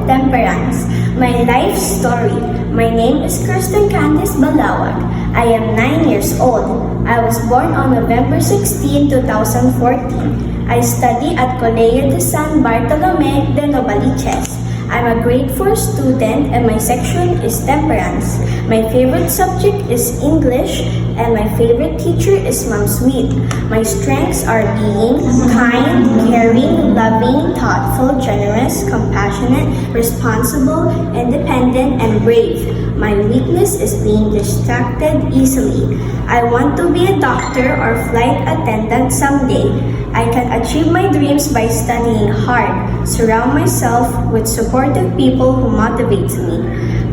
Temperance. My life story. My name is Kirsten Candice Balawag. I am 9 years old. I was born on November 16, 2014. I study at Colegio de San Bartolome de Novaliches. I'm a grade 4 student and my section is Temperance. My favorite subject is English and my favorite teacher is Ma'am Sweet. My strengths are being kind, caring, loving, thoughtful, generous, compassionate, responsible, independent, and brave. My weakness is being distracted easily. I want to be a doctor or flight attendant someday. I can achieve my dreams by studying hard, surround myself with supportive people who motivate me,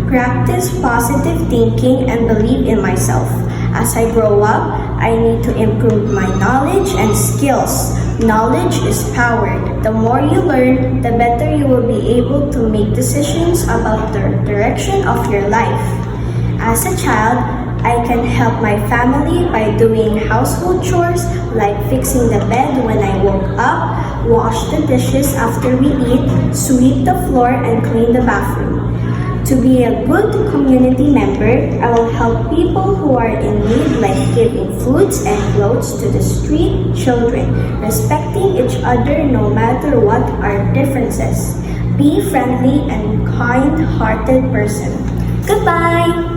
practice positive thinking, and believe in myself. As I grow up, I need to improve my knowledge and skills. Knowledge is power. The more you learn, the better you will be able to make decisions about the direction of your life. As a child, I can help my family by doing household chores like fixing the bed when I woke up, wash the dishes after we eat, sweep the floor, and clean the bathroom. To be a good community member, I will help people who are in need like giving foods and clothes to the street children, respecting each other no matter what our differences. Be friendly and kind-hearted person. Goodbye!